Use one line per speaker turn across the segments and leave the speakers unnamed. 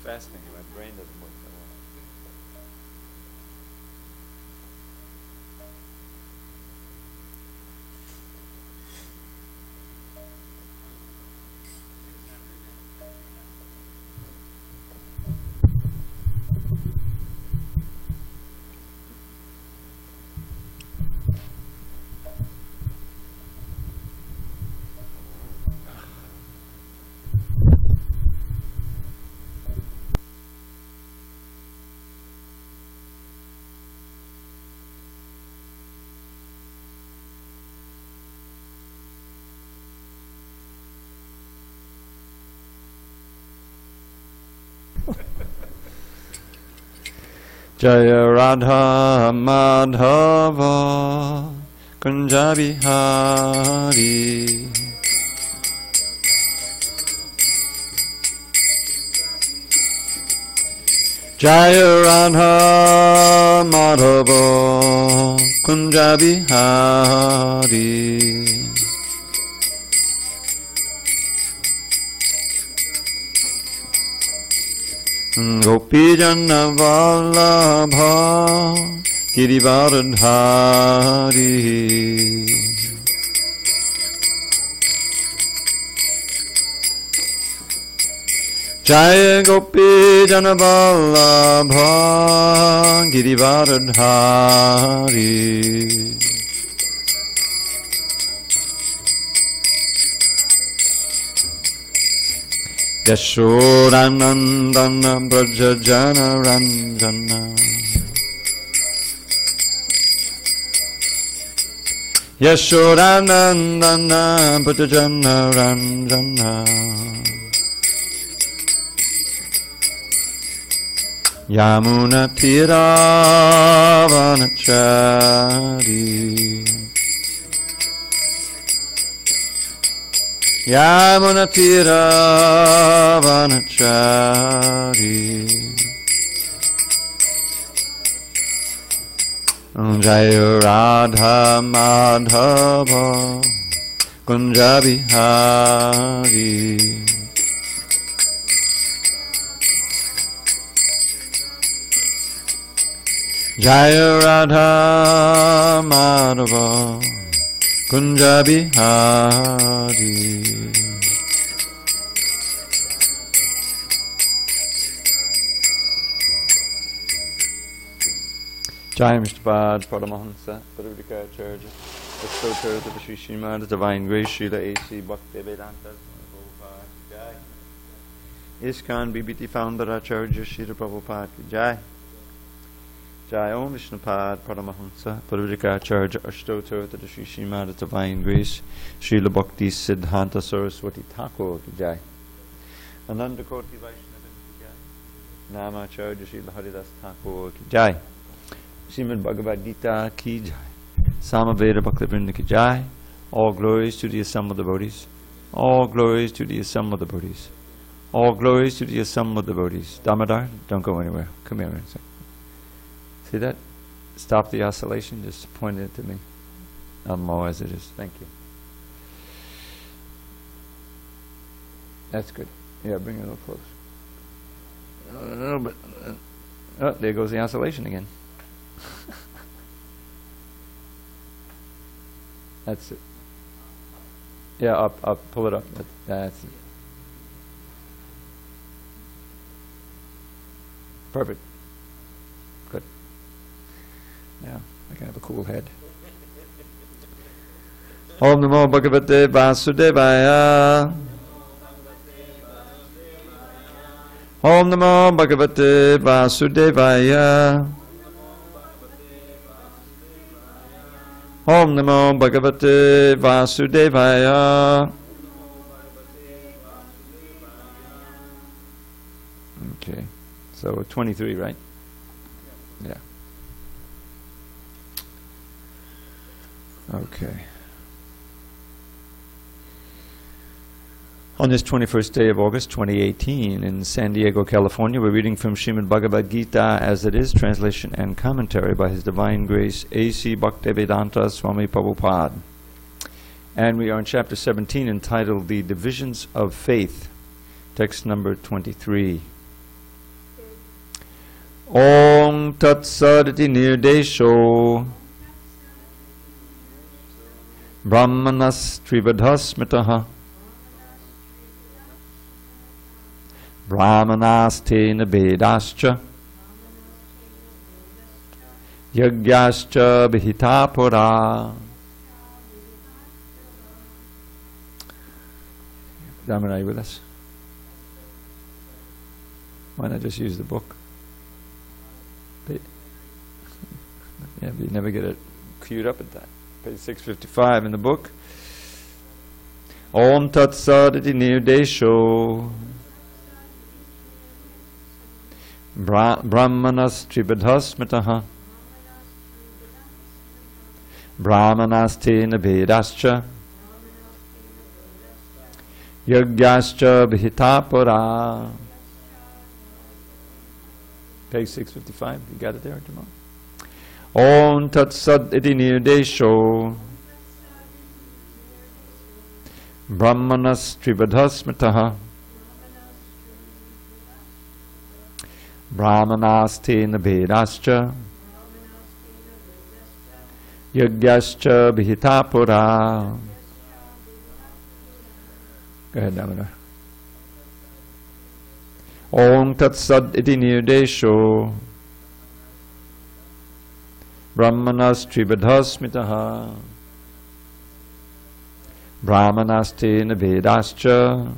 fasting. My brain doesn't work so well. Jaya Radha Madhava Kunja Bihari Jaya Radha Madhava Kunja Bihari Gopi Jana Vallabha Girivardhari Jaya Gopi Jana Vallabha Girivardhari Yashodanandana Brajajana Ranjana Yashodanandana Brajajana Ranjana Yamuna Tiravanachari Yamuna Tiravanachari Jaya Radha Madhava Kunja Bihari Jaya Radha Madhava Kunja Bihari Jai Mr. Bhad, Paramahansa, Dravida Prabhu, the Soter of the Sri Srimad, the Divine Grace, Srila A.C. Bhaktivedanta, Prabhupada, Jai. ISKCON BBT Founder Acharya, Srila Prabhupada, Jai. Jai Om Vishnupad, Paramahansa, Dravida Acharya, Ashtoter of the Sri Srimad, the Divine Grace, Srila Bhakti Siddhanta Saraswati Thakur, Jai. Ananda Koti Vaishnava, Jai. Namacharya, Srila Haridas Thakur, Jai. Srimad Bhagavadgita ki jai. Samaveda Bhaktivinoda ki jai. All glories to the assembled devotees. All glories to the assembled devotees. All glories to the assembled devotees. Damodar, don't go anywhere. Come here a second. See that? Stop the oscillation. Just point it to me. I'm low as it is. Thank you. That's good. Yeah, bring it a little close. A little bit. Oh, there goes the oscillation again. That's it. Yeah, up, pull it up. That's it. Perfect. Good. Yeah, I can have a cool head. Om Namo Bhagavate Vasudevaya. Om Namo Bhagavate Vasudevaya. Om Namo Bhagavate Vasudevaya. Okay, so 23, right? Yeah. Okay. On this 21st day of August 2018 in SanDiego, California, we're reading from Srimad Bhagavad Gita as it is, translation and commentary by His Divine Grace A.C. Bhaktivedanta Swami Prabhupada. And we are in chapter 17 entitled The Divisions of Faith, text number 23. Om Tat Sat Iti Nirdesho Brahmanas Trivadhasmitaha Brahmanas Tena Vedascha Yagyascha Bhitapura. Damon, are you with us? Why not just use the book? Yeah, but you never get it queued up at that. Page 655 in the book. Om Tat Sat Iti Nirdesho Brahmanas Tribadhasmitaha Brahmanas Tena Vedascha Yagyascha Bhitapura. Page 655. You got it there, Jamal? Om Tat Sat Iti Nirdesho Brahmanas Tribadhasmitaha Brahmanas Tena Vedascha Yagyascha Bhitapura. Go ahead, Damodar. Om Tat Sat Iti Nirdesho Brahmanas Tribadhasmitaha Brahmanas Tena Vedascha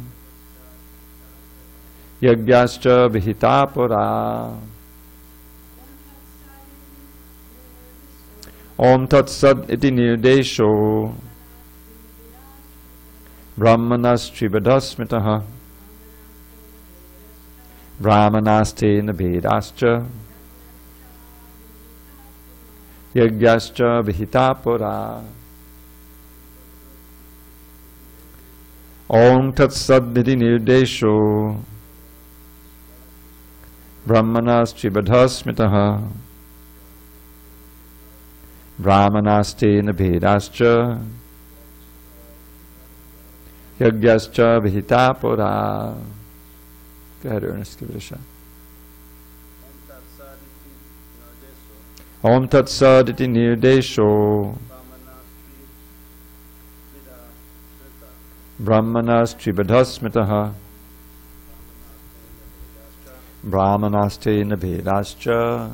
Yagyascha Bhitapura. Om Tat Sat Iti Nirdesho Brahmanas Tribadhasmitaha Brahmanas Tena Vedascha Yagyascha Bhitapura. Om Tat Sat Iti Nirdesho Brahmanas Tribadhasmitaha Brahmanas Tena Vedascha Yagyascha Bhitapura. Go ahead, Ernest, give it a shot. Om Tat Sat Iti Nirdesho Brahmanas Tribadhasmitaha Brahmanas Tena Vedascha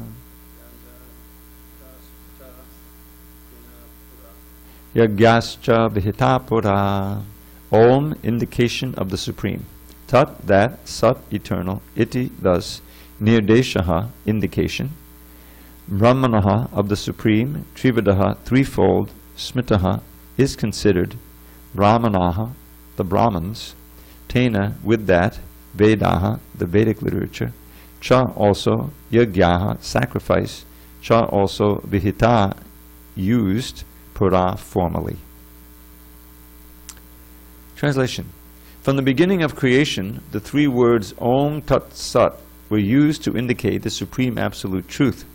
Yagyascha Bhitapura. Om, indication of the Supreme. Tat, that, Sat, eternal, Iti, thus, Nirdeshaha, indication, Brahmanaha, of the Supreme, Trivadaha, threefold, Smitaha, is considered, Brahmanaha, the Brahmins, Tena, with that, Vedaha, the Vedic literature, Cha, also, Yagyaha, sacrifice, Cha, also, Vihita, used, Pura, formally. Translation. From the beginning of creation, the three words Om Tat Sat were used to indicate the Supreme Absolute Truth.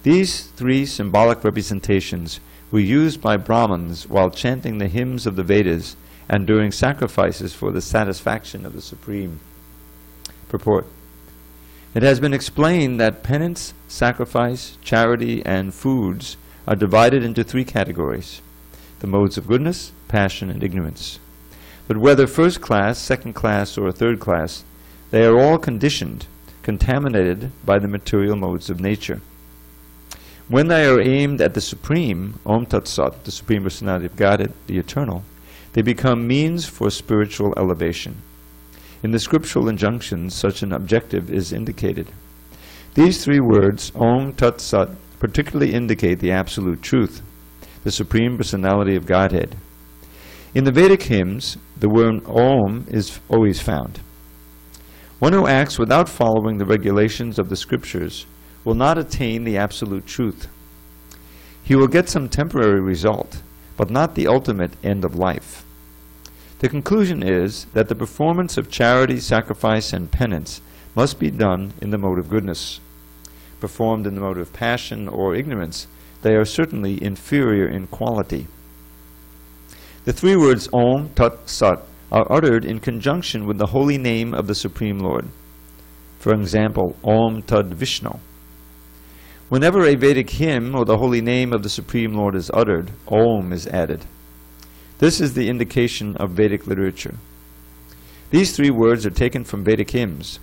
These three symbolic representations were used by Brahmins while chanting the hymns of the Vedas and during sacrifices for the satisfaction of the Supreme. Purport. It has been explained that penance, sacrifice, charity, and foods are divided into three categories: the modes of goodness, passion, and ignorance. But whether first class, second class, or third class, they are all conditioned, contaminated by the material modes of nature. When they are aimed at the Supreme, Om Tat Sat, the Supreme Personality of Godhead, the Eternal, they become means for spiritual elevation. In the scriptural injunctions, such an objective is indicated. These three words, Om Tat Sat, particularly indicate the Absolute Truth, the Supreme Personality of Godhead. In the Vedic hymns, the word Om is always found. One who acts without following the regulations of the scriptures will not attain the absolute truth. He will get some temporary result, but not the ultimate end of life. The conclusion is that the performance of charity, sacrifice, and penance must be done in the mode of goodness. Performed in the mode of passion or ignorance, they are certainly inferior in quality. The three words Om Tat Sat are uttered in conjunction with the holy name of the Supreme Lord. For example, Om Tad Vishnu. Whenever a Vedic hymn or the holy name of the Supreme Lord is uttered, Om is added. This is the indication of Vedic literature. These three words are taken from Vedic hymns.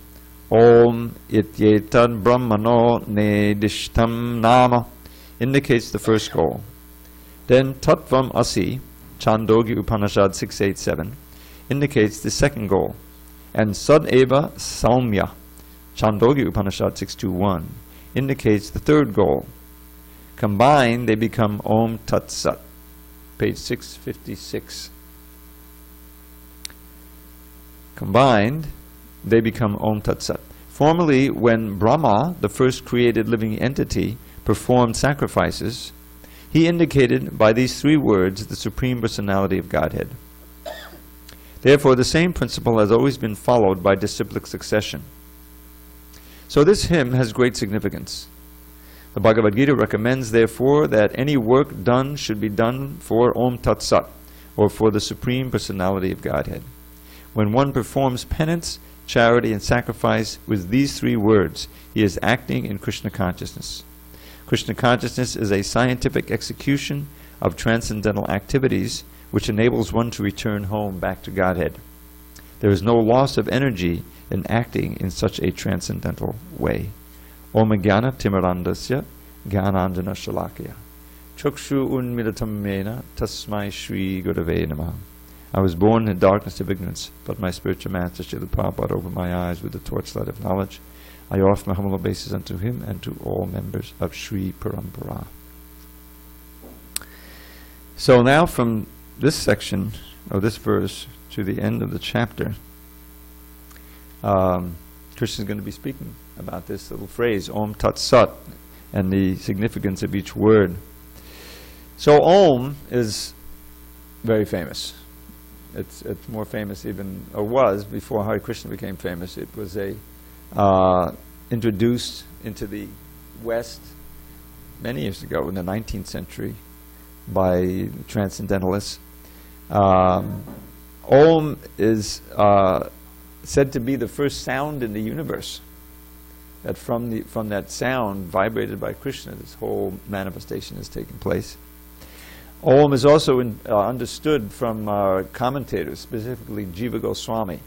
Om Ityetad Brahmano Nedishtam Nama indicates the first goal. Then Tattvam Asi, Chandogya Upanishad 687, indicates the second goal. And Sadeva Saumya, Chandogya Upanishad 621, indicates the third goal. Combined, they become Om Tat Sat, page 656. Combined, they become Om Tat Sat. Formerly, when Brahma, the first created living entity, performed sacrifices, he indicated by these three words the Supreme Personality of Godhead. Therefore, the same principle has always been followed by disciplic succession. So this hymn has great significance. The Bhagavad Gita recommends, therefore, that any work done should be done for Om Tat Sat, or for the Supreme Personality of Godhead. When one performs penance, charity, and sacrifice with these three words, he is acting in Krishna consciousness. Krishna consciousness is a scientific execution of transcendental activities which enables one to return home back to Godhead. There is no loss of energy in acting in such a transcendental way. Om Jnana Timirandasya Jnananjana Shalakya Chukshu Unmilatam Mena Tasmai Shri Gurave Namaha. I was born in the darkness of ignorance, but my spiritual master Srila Prabhupada opened my eyes with the torchlight of knowledge. I offer my humble obeisance unto him and to all members of Sri Parampara. So now from this section, or this verse, to the end of the chapter, Krishna is going to be speaking about this little phrase, Om Tat Sat, and the significance of each word. So Om is very famous. It's more famous even, or was, before Hare Krishna became famous. It was introduced into the West many years ago, in the 19th century, by transcendentalists. Om is said to be the first sound in the universe. That from that sound, vibrated by Krishna, this whole manifestation has taken place. Om is also understood from commentators, specifically Jiva Goswami.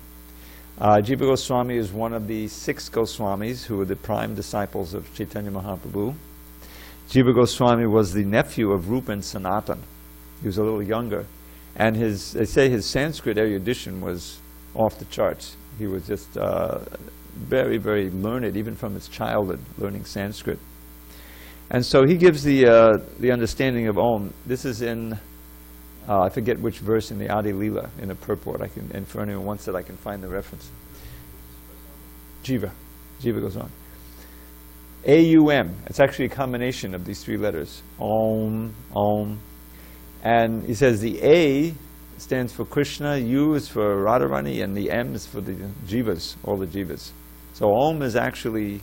Jiva Goswami is one of the 6 Goswamis who were the prime disciples of Chaitanya Mahaprabhu. Jiva Goswami was the nephew of Rupa and Sanatan. He was a little younger. And they say his Sanskrit erudition was off the charts. He was just very, very learned, even from his childhood, learning Sanskrit. And so he gives the understanding of Om. This is in, I forget which verse in the Adi Leela, in the purport. And for anyone who wants it, I can find the reference. Jiva goes on. A-U-M. It's actually a combination of these 3 letters. Om, Om. And he says the A stands for Krishna, U is for Radharani, and the M is for the Jivas, all the Jivas. So Om is actually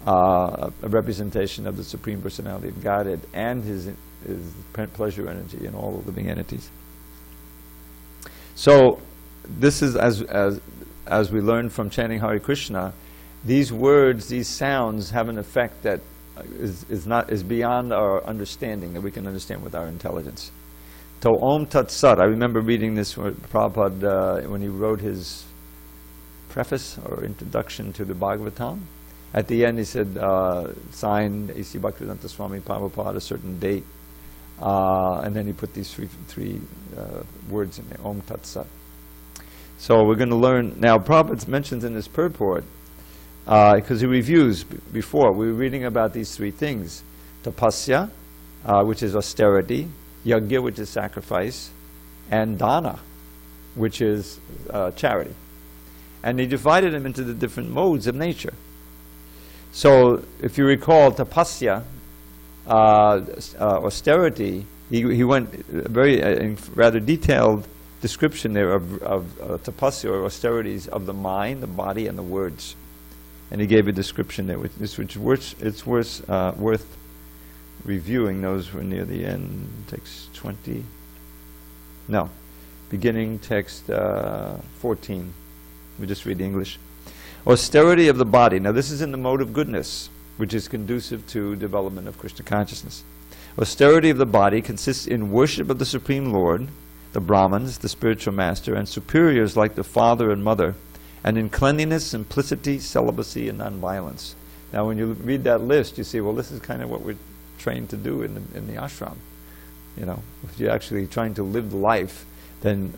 a representation of the Supreme Personality of Godhead and his pleasure energy in all living entities. So this is, as we learned from chanting Hare Krishna, these words, these sounds have an effect that is beyond our understanding, that we can understand with our intelligence. So Om Tat Sat, I remember reading this with Prabhupada when he wrote his preface or introduction to the Bhagavatam. At the end he said, signed A.C. Bhaktivedanta Swami Prabhupada, a certain date. And then he put these three words in there, Om Tat Sat. So we're going to learn, now Prabhupada mentions in his purport, because he reviews before, we were reading about these 3 things. Tapasya, which is austerity, Yajna, which is sacrifice, and Dana, which is charity. And he divided them into the different modes of nature. So if you recall, Tapasya, austerity, he went very rather detailed description there of tapasya, or austerities of the mind, the body, and the words. And he gave a description there, which it's worth reviewing. Those were near the end. Text 20. No, beginning text 14. We just read the English. Austerity of the body. Now this is in the mode of goodness, which is conducive to development of Krishna consciousness. Austerity of the body consists in worship of the Supreme Lord, the Brahmins, the spiritual master, and superiors like the father and mother, and in cleanliness, simplicity, celibacy, and non-violence. Now when you read that list, you see, well, this is kind of what we're trained to do in the ashram. You know, if you're actually trying to live life, then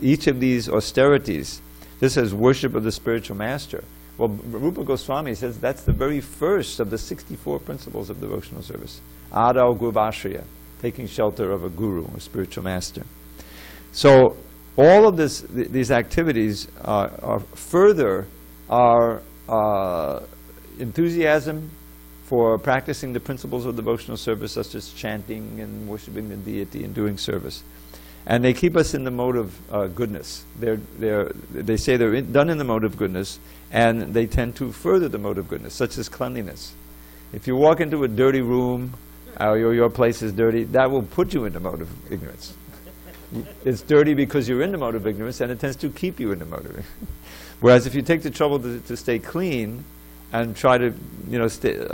each of these austerities, this says worship of the spiritual master. Well, Rupa Goswami says that's the very first of the 64 principles of devotional service. Adau Gurvashraya, taking shelter of a guru, a spiritual master. So all of these activities further our enthusiasm for practicing the principles of devotional service, such as chanting and worshiping the deity and doing service. And they keep us in the mode of goodness. They say they're done in the mode of goodness, and they tend to further the mode of goodness, such as cleanliness. If you walk into a dirty room, or your place is dirty, that will put you in the mode of ignorance. It's dirty because you're in the mode of ignorance, and it tends to keep you in the mode of ignorance. Whereas if you take the trouble to stay clean, and try to,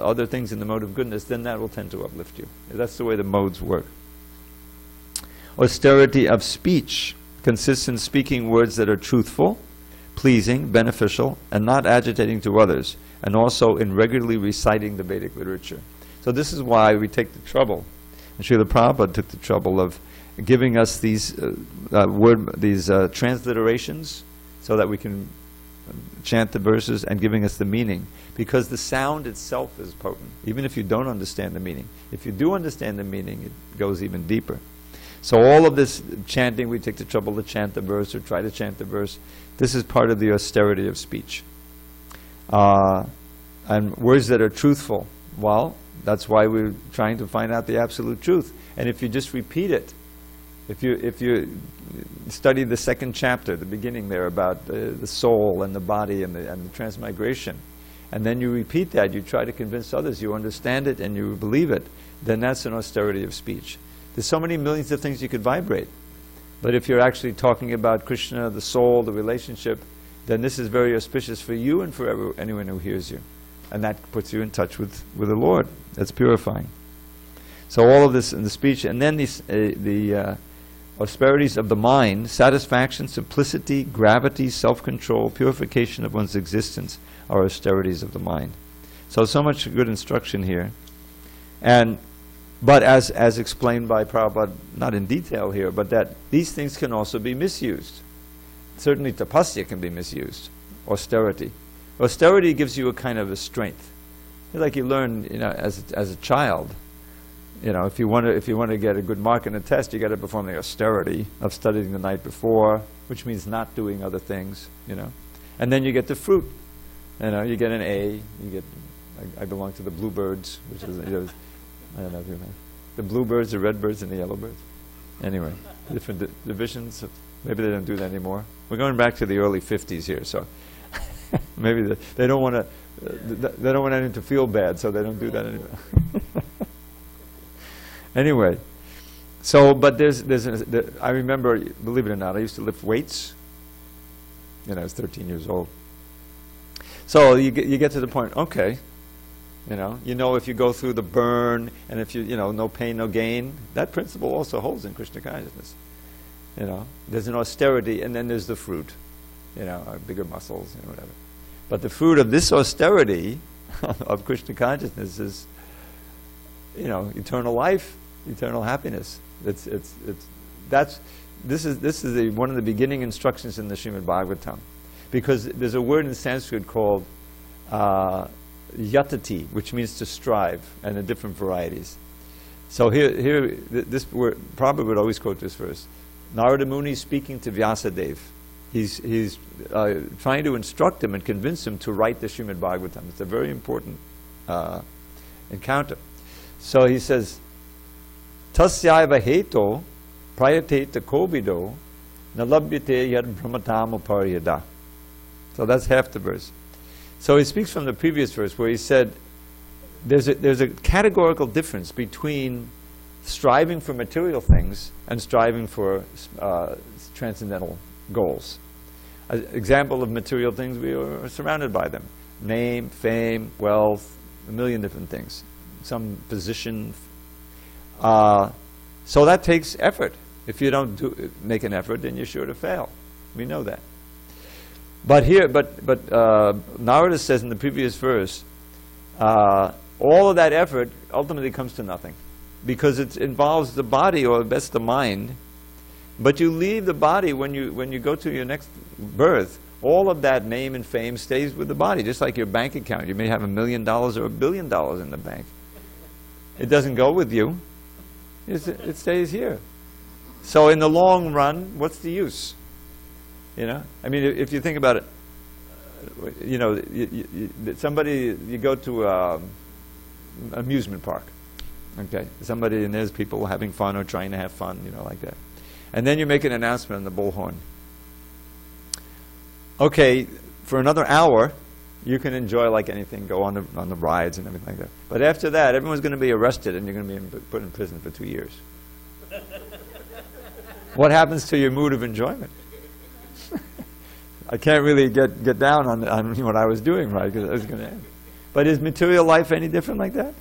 other things in the mode of goodness, then that will tend to uplift you. That's the way the modes work. Austerity of speech consists in speaking words that are truthful, pleasing, beneficial, and not agitating to others, and also in regularly reciting the Vedic literature. So this is why we take the trouble, and Srila Prabhupada took the trouble of giving us these transliterations so that we can chant the verses, and giving us the meaning, because the sound itself is potent, even if you don't understand the meaning. If you do understand the meaning, it goes even deeper. So all of this chanting, we take the trouble to chant the verse or try to chant the verse. This is part of the austerity of speech. And words that are truthful, well, that's why we're trying to find out the absolute truth. And if you just repeat it, if you study the second chapter, the beginning there about the soul and the body and the transmigration, and then you repeat that, you try to convince others, you understand it and you believe it, then that's an austerity of speech. There's so many millions of things you could vibrate. But if you're actually talking about Krishna, the soul, the relationship, then this is very auspicious for you and for anyone who hears you. And that puts you in touch with the Lord. That's purifying. So all of this in the speech, and then the austerities of the mind, satisfaction, simplicity, gravity, self-control, purification of one's existence are austerities of the mind. So much good instruction here. But as explained by Prabhupada, not in detail here, but that these things can also be misused. Certainly tapasya can be misused, austerity. Austerity gives you a kind of a strength. Like you learn, as a child, if you want to get a good mark in a test, you got to perform the austerity of studying the night before, which means not doing other things, And then you get the fruit. You get an A. I belong to the bluebirds, which is, I don't know if you know. The bluebirds, the redbirds, and the yellowbirds. Anyway, different divisions. Maybe they don't do that anymore. We're going back to the early 50s here, so maybe they don't want anyone to feel bad, so they don't do that anymore. Anyway, but I remember, believe it or not, I used to lift weights. I was 13 years old. So you get to the point, okay. If you go through the burn, and if no pain, no gain, that principle also holds in Krishna consciousness. There's an austerity, and then there's the fruit, bigger muscles, whatever. But the fruit of this austerity of Krishna consciousness is, eternal life, eternal happiness. This is one of the beginning instructions in the Srimad Bhagavatam, because there's a word in Sanskrit called yatati, which means to strive, and the different varieties. So here, this word, Prabhupada would always quote this verse. Narada Muni speaking to Vyasadeva. He's trying to instruct him and convince him to write the Srimad Bhagavatam. It's a very important encounter. So he says, Tasyaiva heto prayate kovido nalabhyate yad brahmatam uparyada. So that's half the verse. So he speaks from the previous verse where he said there's a categorical difference between striving for material things and striving for transcendental goals. An example of material things, we are surrounded by them. Name, fame, wealth, a million different things. Some position. So that takes effort. If you don't make an effort, then you're sure to fail. We know that. But here, Narada says in the previous verse, all of that effort ultimately comes to nothing, because it involves the body, or best the mind. But you leave the body when you go to your next birth. All of that name and fame stays with the body, just like your bank account. You may have $1 million or $1 billion in the bank. It doesn't go with you. It stays here. So in the long run, what's the use? You know, I mean, if you think about it, you know, you go to an amusement park, okay? Somebody, and there's people having fun or trying to have fun, you know, like that. And then you make an announcement on the bullhorn. Okay, for another hour, you can enjoy like anything, go on the rides and everything like that. But after that, everyone's going to be arrested and you're going to be put in prison for 2 years. What happens to your mood of enjoyment? I can't really get down on what I was doing, right, because I was going to end. But is material life any different like that?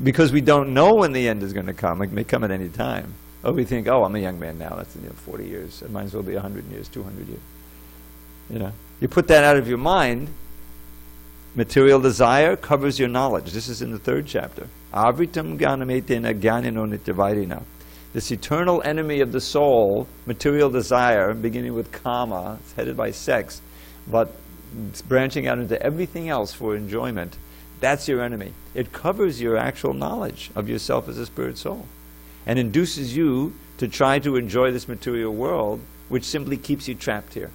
Because we don't know when the end is going to come. It may come at any time. Oh, we think, oh, I'm a young man now. That's 40 years. It might as well be 100 years, 200 years. You know, you put that out of your mind. Material desire covers your knowledge. This is in the 3rd chapter. Avritam jnanametena jnanino nityavairina. This eternal enemy of the soul, material desire, beginning with kama, it's headed by sex, but it's branching out into everything else for enjoyment. That's your enemy. It covers your actual knowledge of yourself as a spirit soul, and induces you to try to enjoy this material world, which simply keeps you trapped here.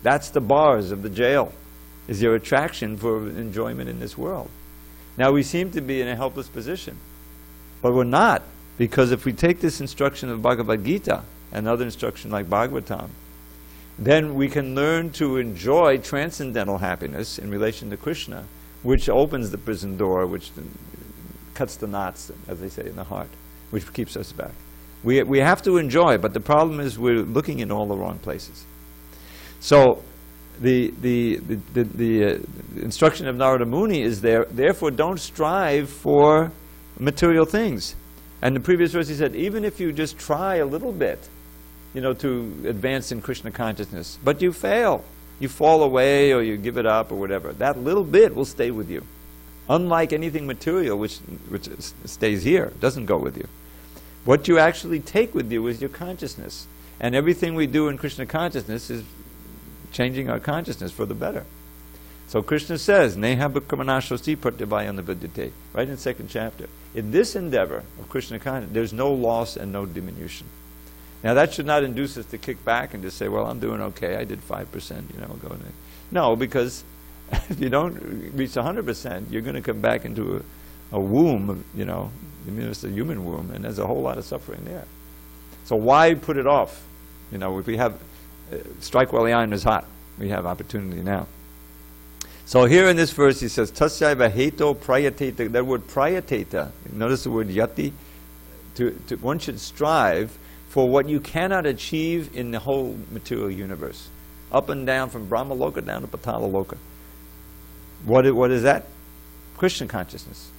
That's the bars of the jail, is your attraction for enjoyment in this world. Now we seem to be in a helpless position, but we're not, because if we take this instruction of Bhagavad Gita and other instruction like Bhagavatam, then we can learn to enjoy transcendental happiness in relation to Krishna, which opens the prison door, which cuts the knots, as they say, in the heart, which keeps us back. We have to enjoy, but the problem is we're looking in all the wrong places. So the instruction of Narada Muni is there, therefore don't strive for material things. And the previous verse he said, even if you just try a little bit, you know, to advance in Krishna consciousness, but you fail, you fall away or you give it up or whatever, that little bit will stay with you. Unlike anything material which stays here, doesn't go with you. What you actually take with you is your consciousness. And everything we do in Krishna consciousness is changing our consciousness for the better. So Krishna says, Neha bhakkamanashosti pratyabhayana vidyate, right in the 2nd chapter. In this endeavor of Krishna consciousness, there's no loss and no diminution. Now that should not induce us to kick back and just say, well, I'm doing okay, I did 5%, you know, go in. No, because if you don't reach 100%, you're going to come back into a womb, you know, I mean, it's a human womb, and there's a whole lot of suffering there. So why put it off? You know, if we have, strike while the iron is hot, we have opportunity now. So here in this verse he says, Tasyaiva heto prayateta, that word prayateta, notice the word yati, one should strive for what you cannot achieve in the whole material universe. Up and down, from Brahma Loka down to Patala Loka. What is that? Krishna consciousness.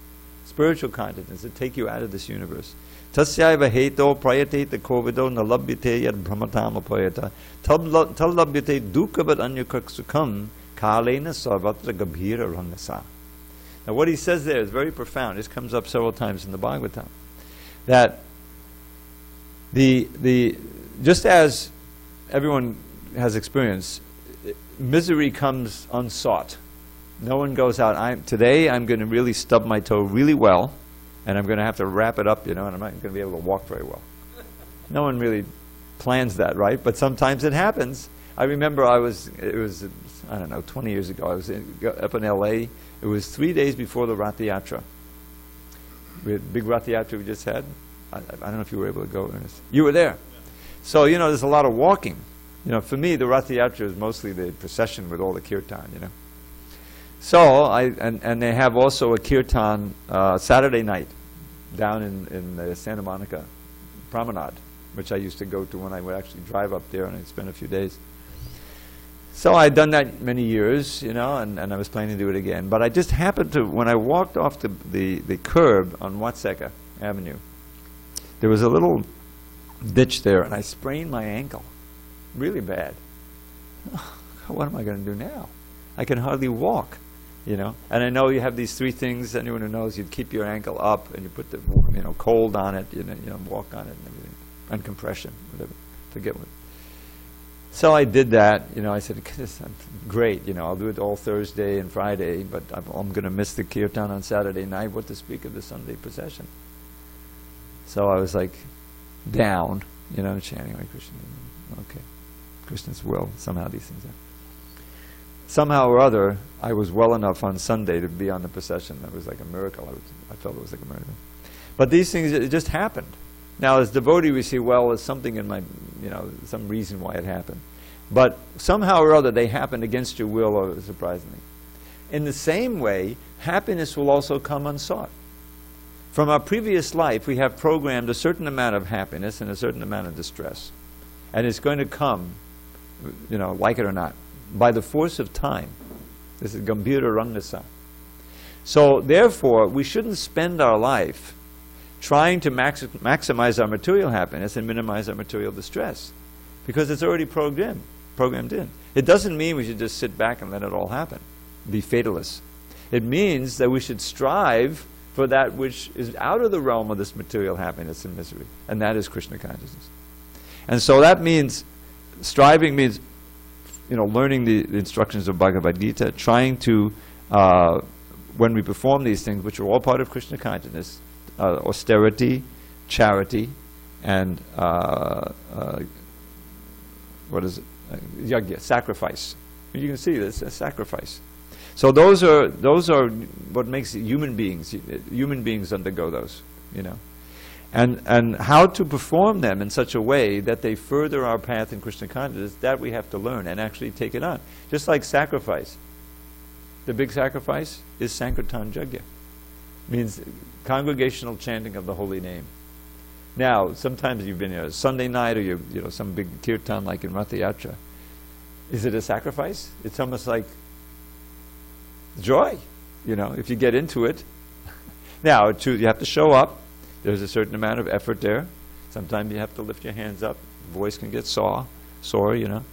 Spiritual consciousness that take you out of this universe. Tasyaiva heto prayateta kovido nalabhyate yad brahmatam apayata talabhyate dukkhavat anyakak sukham kalena sarvatra gabhira ranasa. Now what he says there is very profound. This comes up several times in the Bhagavatam. That just as everyone has experienced, misery comes unsought. No one goes out, today I'm going to really stub my toe really well, and I'm going to have to wrap it up, you know, and I'm not going to be able to walk very well. No one really plans that, right? But sometimes it happens. I remember it was, I don't know, 20 years ago, I was up in L.A. It was 3 days before the Rath Yatra. We had big Rath Yatra we just had. I don't know if you were able to go. You were there. Yeah. So, you know, there's a lot of walking. You know, for me, the Rath Yatra is mostly the procession with all the kirtan, you know. So, and they have also a kirtan Saturday night down in the Santa Monica Promenade, which I used to go to when I would actually drive up there and I'd spend a few days. So I'd done that many years, you know, and I was planning to do it again. But I just happened to, when I walked off the curb on Watseka Avenue, there was a little ditch there, and I sprained my ankle really bad. What am I going to do now? I can hardly walk, you know. And I know you have these three things. Anyone who knows, you keep your ankle up, and you put the, you know, cold on it, you know, walk on it and everything, and compression, whatever. Forget what. So I did that, you know. I said, great, you know, I'll do it all Thursday and Friday, but I'm going to miss the kirtan on Saturday night. What to speak of the Sunday procession? So I was like down, you know, chanting Hare Krishna. Okay, Krishna's will. Somehow these things happen. Somehow or other, I was well enough on Sunday to be on the procession. That was like a miracle. I felt it was like a miracle. But these things, it just happened. Now, as devotee, we see, well, there's something in my, you know, some reason why it happened. But somehow or other, they happened against your will, or surprisingly. In the same way, happiness will also come unsought. From our previous life, we have programmed a certain amount of happiness and a certain amount of distress. And it's going to come, you know, like it or not, by the force of time. This is Gambhira Rangasa. So, therefore, we shouldn't spend our life trying to maximize our material happiness and minimize our material distress, because it's already programmed in. It doesn't mean we should just sit back and let it all happen, be fatalists. It means that we should strive for that which is out of the realm of this material happiness and misery, and that is Krishna consciousness. And so that means, striving means, you know, learning the instructions of Bhagavad Gita, trying to, when we perform these things, which are all part of Krishna consciousness, austerity, charity, and what is it? Yajna, sacrifice. You can see this, a sacrifice. So those are what makes human beings. Human beings undergo those, you know, and how to perform them in such a way that they further our path in Krishna consciousness. That we have to learn and actually take it on. Just like sacrifice. The big sacrifice is Sankirtan Yajna. Means congregational chanting of the holy name. Now, sometimes you've been here Sunday night, or you know, some big kirtan like in Rath Yatra. Is it a sacrifice? It's almost like joy, you know, if you get into it. Now, you have to show up. There's a certain amount of effort there. Sometimes you have to lift your hands up. Voice can get sore, you know.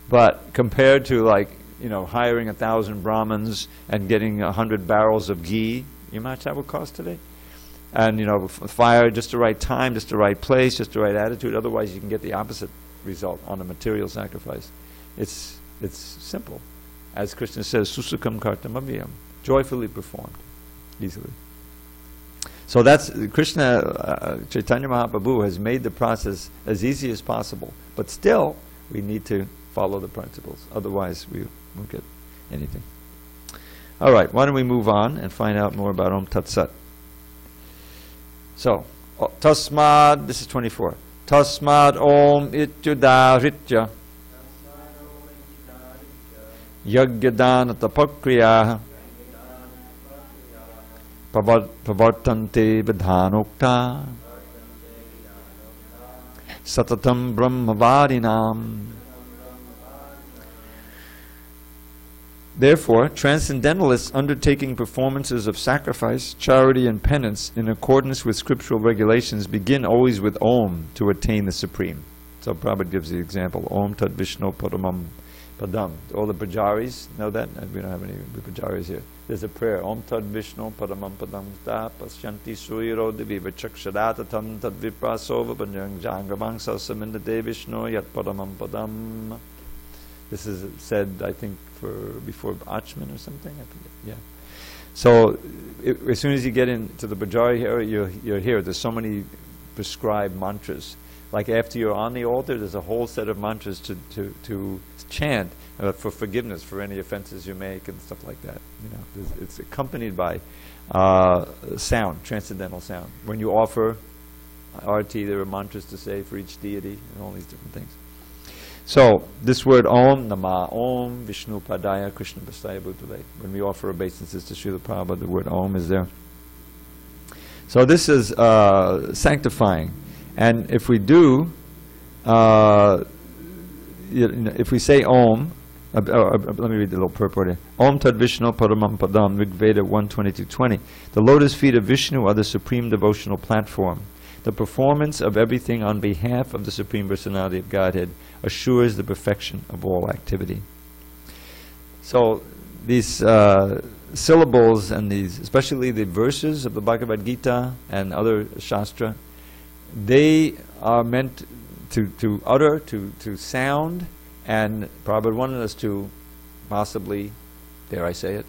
But compared to, like, you know, hiring 1,000 Brahmins and getting 100 barrels of ghee, you know how much that would cost today? And, you know, fire just the right time, just the right place, just the right attitude. Otherwise, you can get the opposite result on a material sacrifice. It's simple. As Krishna says, susukam kartamabhyam, joyfully performed, easily. So that's, Krishna, Chaitanya Mahaprabhu has made the process as easy as possible. But still, we need to follow the principles. Otherwise, we won't get anything. All right, why don't we move on and find out more about Om Tat Sat. So, Tasmad, this is 24. Tasmad Om Ityudaritya Yagyadana Tapakriya Pavartante Vidhanokta Satatam Brahmavarinam. Therefore, transcendentalists undertaking performances of sacrifice, charity, and penance in accordance with scriptural regulations begin always with Om to attain the Supreme. So Prabhupada gives the example, Om Tad Vishnu Padamam Padam. All the pujaris know that? We don't have any pujaris here. There's a prayer, Om Tad Vishnu Padamam Padam Ta Pasyanti Suyiro Diviva Chakshadatatam Tad Viprasova Panjang Jangavang Sasaminda De Vishnu Yat Padamam Padam. This is said, I think, before Achman or something. I forget. Yeah. So as soon as you get into the Bajari here, you're here. There's so many prescribed mantras. Like after you're on the altar, there's a whole set of mantras to chant for forgiveness for any offenses you make and stuff like that. You know, it's accompanied by sound, transcendental sound. When you offer arati, there are mantras to say for each deity and all these different things. So, this word Om, Nama, Om, Vishnu Padaya, Krishna Bastaya Bhutale. When we offer obeisances to Srila Prabhupada, the word Om is there. So this is sanctifying. And if we do, if we say Om, let me read the little purport here. Om Tad Vishnu Paramam Padam, Rig Veda 122:20. The lotus feet of Vishnu are the supreme devotional platform. The performance of everything on behalf of the Supreme Personality of Godhead assures the perfection of all activity. So these syllables and these, especially the verses of the Bhagavad Gita and other Shastra, they are meant to utter, to sound, and Prabhupada wanted us to possibly, dare I say it,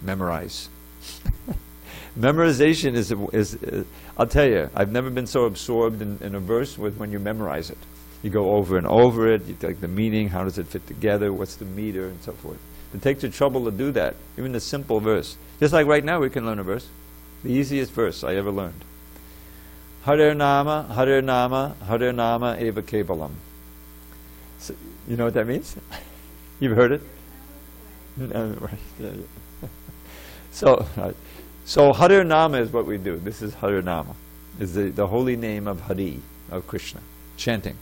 memorize. Memorization is I'll tell you, I've never been so absorbed in a verse with when you memorize it. You go over and over it, you take the meaning, how does it fit together, what's the meter, and so forth. It takes the trouble to do that, even a simple verse. Just like right now we can learn a verse. The easiest verse I ever learned. Hare Nama, Hare Nama, Hare Nama Eva Kevalam. So, you know what that means? You've heard it? No, right. Yeah, yeah. So Hare Nama is what we do. This is Hare Nama. Is the holy name of Hari, of Krishna, chanting.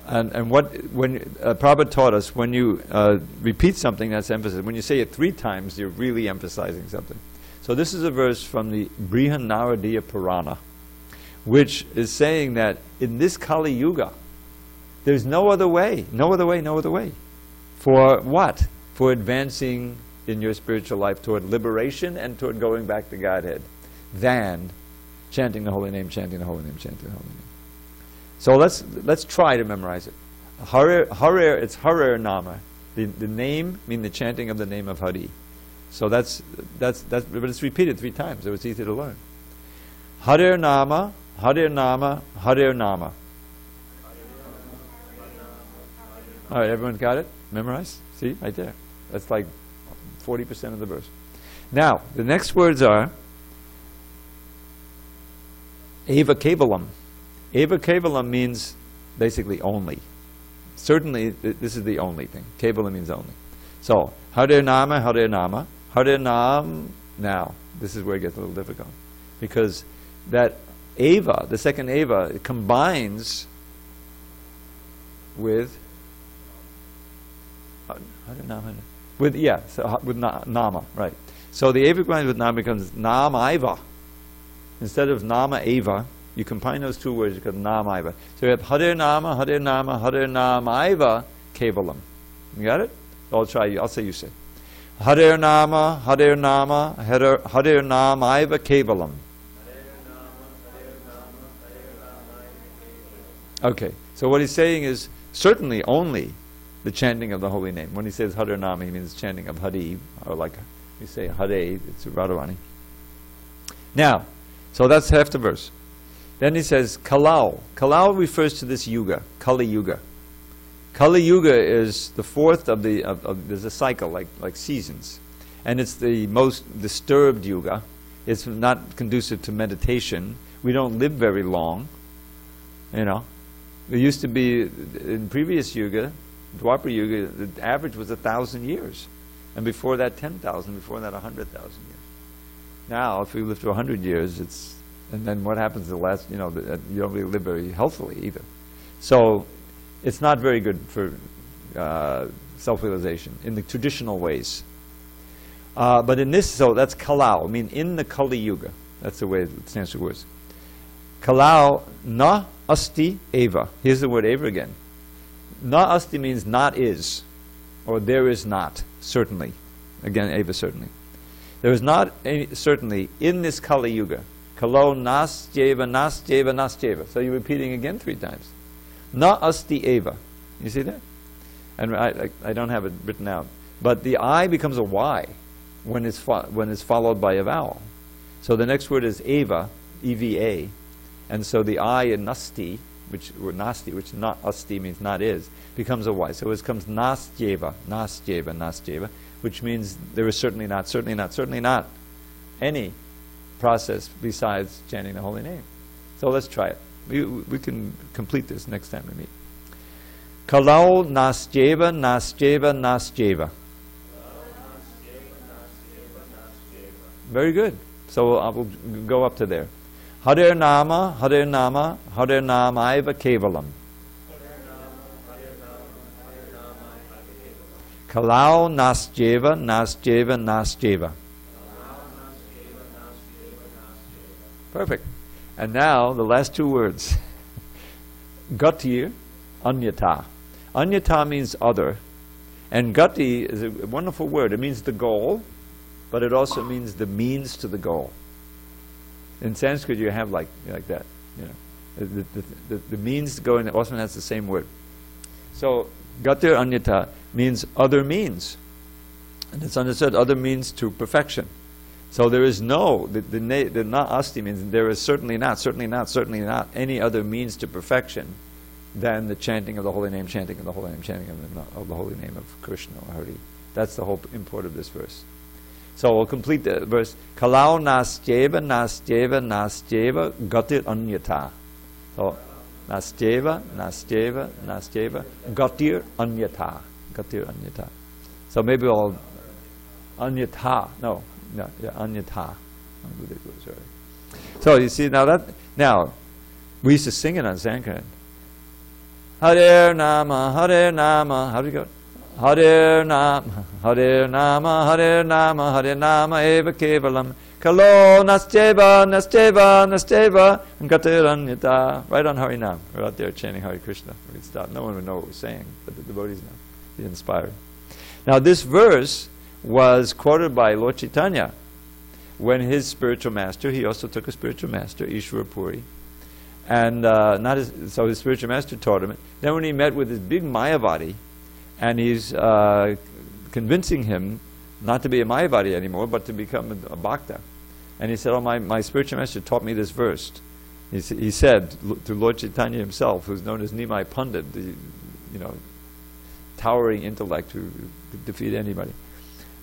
And when Prabhupada taught us, when you repeat something, that's emphasis. When you say it 3 times, you're really emphasizing something. So this is a verse from the Brihanaradiya Purana, which is saying that in this Kali Yuga, there's no other way, no other way, no other way. For what? For advancing in your spiritual life toward liberation and toward going back to Godhead, than chanting the holy name, chanting the holy name, chanting the holy name. So let's try to memorize it. Hare, it's Hare Nama. The name means the chanting of the name of Hari. So that's but it's repeated 3 times, so it's easy to learn. Hare Nama, Hare Nama, Hare Nama. All right, everyone got it? Memorized? See, right there. That's like 40% of the verse. Now, the next words are Eva Kevalam. Eva Kevalam means basically only. Certainly, this is the only thing. Kevalam means only. So, Hare Nama, Hare Nama, Hare Nam. Now, this is where it gets a little difficult. Because that Eva, the second Eva, it combines with with Nama, right. So the Eva combines with Nama becomes Nama Eva. Instead of Nama Eva, you combine those 2 words, you become Nama Eva. So you have Hare Nama, Hare Nama, Hare Nama Eva Kevalam. You got it? I'll try you. I'll say you say. Hare Nama, Hare Nama, Hare Nama Eva Kevalam. Okay, so what he's saying is certainly only the chanting of the holy name. When he says Hare Nama, he means chanting of Hari, or like we say Hare, it's Radharani. Now, so that's half the verse. Then he says Kalau. Kalau refers to this Yuga, Kali Yuga. Kali Yuga is the 4th of there's a cycle, like seasons. And it's the most disturbed Yuga. It's not conducive to meditation. We don't live very long, you know. There used to be, in previous Yuga, Dwapar Yuga, the average was 1,000 years. And before that, 10,000. Before that, 100,000 years. Now, if we live to 100 years, and then what happens the last, you don't really live very healthily either. So, it's not very good for self-realization in the traditional ways. But in this, so that's Kalau, I mean in the Kali Yuga. That's the way the Sanskrit words. Kalau na asti eva. Here's the word eva again. Na asti means not is, or there is not, certainly. Again, eva, certainly. There is not certainly in this Kali Yuga. Kalo nastyeva, nastyeva, nastyeva. So you're repeating again 3 times. Na asti eva. You see that? And I don't have it written out. But the I becomes a Y when it's followed by a vowel. So the next word is eva, E-V-A. And so the I in nasti, which not asti means not is, becomes a Y. So it comes nastyeva, nastyeva, nastyeva, which means there is certainly not any process besides chanting the holy name. So let's try it. We can complete this next time we meet. Kalau nastyeva, nastyeva, nastyeva. Very good. So I will go up to there. Hare Nama, Hare Nama, Hare Namaiva Kevalam. Kalau nasjeva, nasjeva, nasjeva. Perfect. And now the last two words. Gatir, anyata. Anyata means other. And gati is a wonderful word. It means the goal, but it also means the means to the goal. In Sanskrit you have like that. You know, the means to go in also has the same word. So gatir anyata means other means. And it's understood other means to perfection. So there is no, the not asti means there is certainly not any other means to perfection than the chanting of the holy name, chanting of the holy name, chanting of the holy name of Krishna or Hari. That's the whole import of this verse. So we'll complete the verse. Kalau nasjeva, nasjeva, nasjeva, gatir anyata. So nasjeva, nasjeva, nasjeva, gatir anyata. Gatir anyata. So maybe I'll anyata. No, yeah, anyata. So you see now we used to sing it on Sankirtan. Hare Nama, Hare Nama. How do you go? Hare Nama, Hare Nama, Hare Nama, Hare Nama eva kevalam. Kalo nasteva, nasteva, nasteva, gatiranyata. Right on Harinam. We're out there chanting Hare Krishna. We'd stop. No one would know what we're saying, but the devotees know. Be inspired. Now this verse was quoted by Lord Chaitanya when his spiritual master, he also took a spiritual master, Ishvara Puri, and so his spiritual master taught him it. Then when he met with his big Mayavadi, and he's convincing him not to be a Mayavadi anymore, but to become a Bhakta. And he said, oh, my spiritual master taught me this verse. He said to Lord Chaitanya himself, who's known as Nimai Pandit, the towering intellect who could defeat anybody.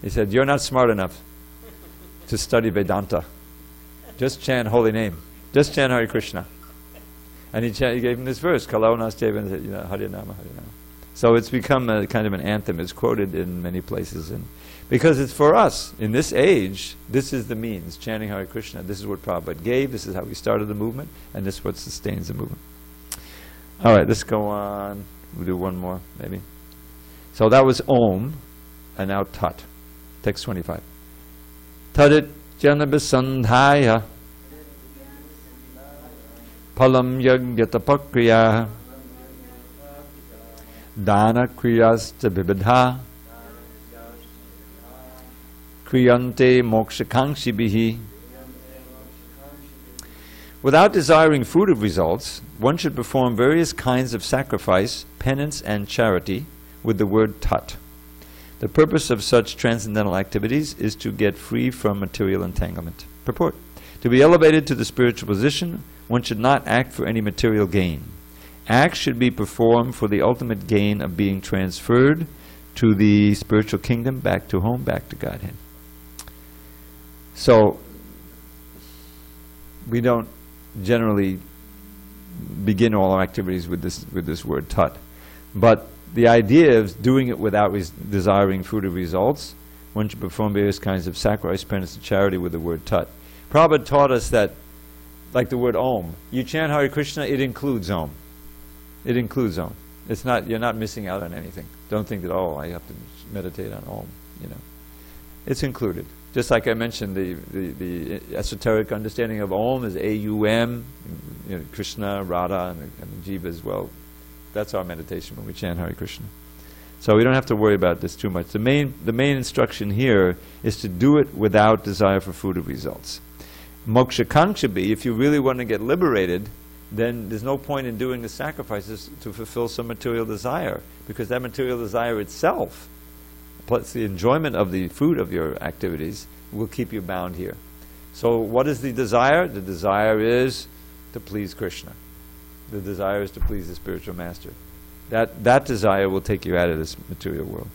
He said, you're not smart enough to study Vedanta. Just chant holy name. Just chant Hare Krishna. And he gave him this verse, Kalau Nasjeva, and said, Hare Nama, Hare Nama. So it's become a kind of an anthem. It's quoted in many places. And because it's for us, in this age, this is the means, chanting Hare Krishna. This is what Prabhupada gave. This is how we started the movement. And this is what sustains the movement. All right, let's go on. We'll do one more, maybe. So that was Om, and now Tat. Text 25. Tadit janabhisandhaya palam yagyatapakriya dana kriyasta bibidha kriyante mokshakangshibihi. Without desiring fruitive results, one should perform various kinds of sacrifice, penance, and charity with the word tat. The purpose of such transcendental activities is to get free from material entanglement. Purport. To be elevated to the spiritual position, one should not act for any material gain. Acts should be performed for the ultimate gain of being transferred to the spiritual kingdom, back to home, back to Godhead. So, we don't generally begin all our activities with this word tat. But the idea of doing it without desiring fruitive results, one should perform various kinds of sacrifice, penance, and charity with the word tat. Prabhupada taught us that, like the word Om, you chant Hare Krishna, it includes Om. It includes Om. It's not, you're not missing out on anything. Don't think that, oh, I have to meditate on Om, It's included. Just like I mentioned, the esoteric understanding of Om is A-U-M, Krishna, Radha, and Jiva as well. That's our meditation when we chant Hare Krishna. So we don't have to worry about this too much. The main instruction here is to do it without desire for fruitive results. Mokshakangshabi, if you really want to get liberated, then there's no point in doing the sacrifices to fulfill some material desire, because that material desire itself, plus the enjoyment of the fruit of your activities, will keep you bound here. So what is the desire? The desire is to please Krishna. The desire is to please the spiritual master. That desire will take you out of this material world.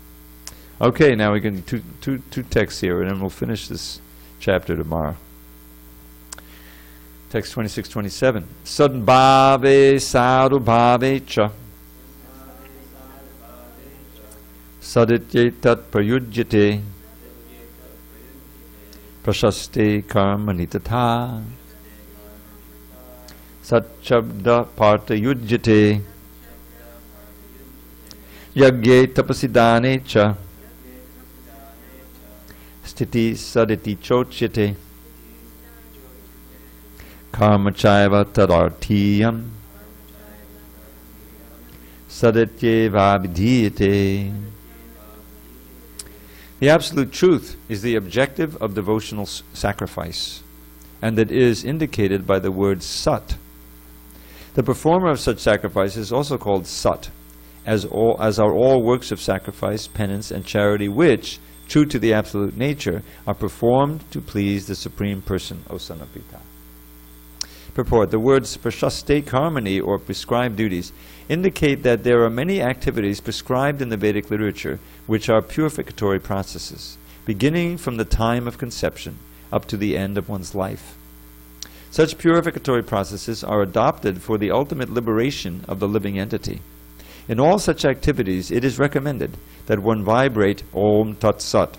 Okay, now we can do two texts here, and then we'll finish this chapter tomorrow. Text 26-27. Sadbhave sadubhave cha sadityetat prayujyate prashaste karmani tatha satchabda partayujyate yagye tapasidane cha stiti saditi chochite karma chaiva tadartiyam sadatyeva vidhiyate. The absolute truth is the objective of devotional sacrifice, and that is indicated by the word sat. The performer of such sacrifice is also called sat, as are all works of sacrifice, penance, and charity which, true to the absolute nature, are performed to please the Supreme Person, O Son of Gita. Purport. The words prashastate harmony, or prescribed duties, indicate that there are many activities prescribed in the Vedic literature which are purificatory processes, beginning from the time of conception up to the end of one's life. Such purificatory processes are adopted for the ultimate liberation of the living entity. In all such activities, it is recommended that one vibrate Om Tat Sat.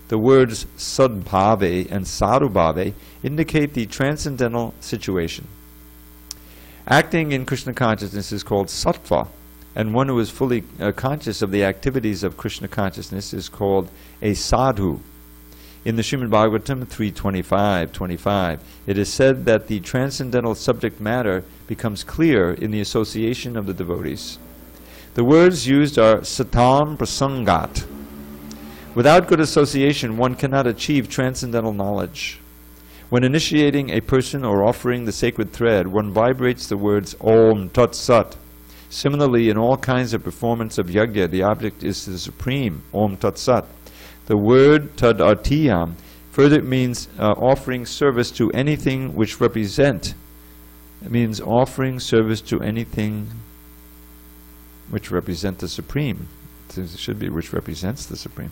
The words Sadbhave and Sarubhave indicate the transcendental situation. Acting in Krishna consciousness is called sattva, and one who is fully conscious of the activities of Krishna consciousness is called a sadhu. In the Srimad Bhagavatam 3.25, it is said that the transcendental subject matter becomes clear in the association of the devotees. The words used are satam prasangat. Without good association, one cannot achieve transcendental knowledge. When initiating a person or offering the sacred thread, one vibrates the words Om Tat Sat. Similarly, in all kinds of performance of yajna, the object is the Supreme, Om Tat Sat. The word Tad Artiyam further means offering service to anything which represent. It means offering service to anything which represent the Supreme. It should be which represents the Supreme,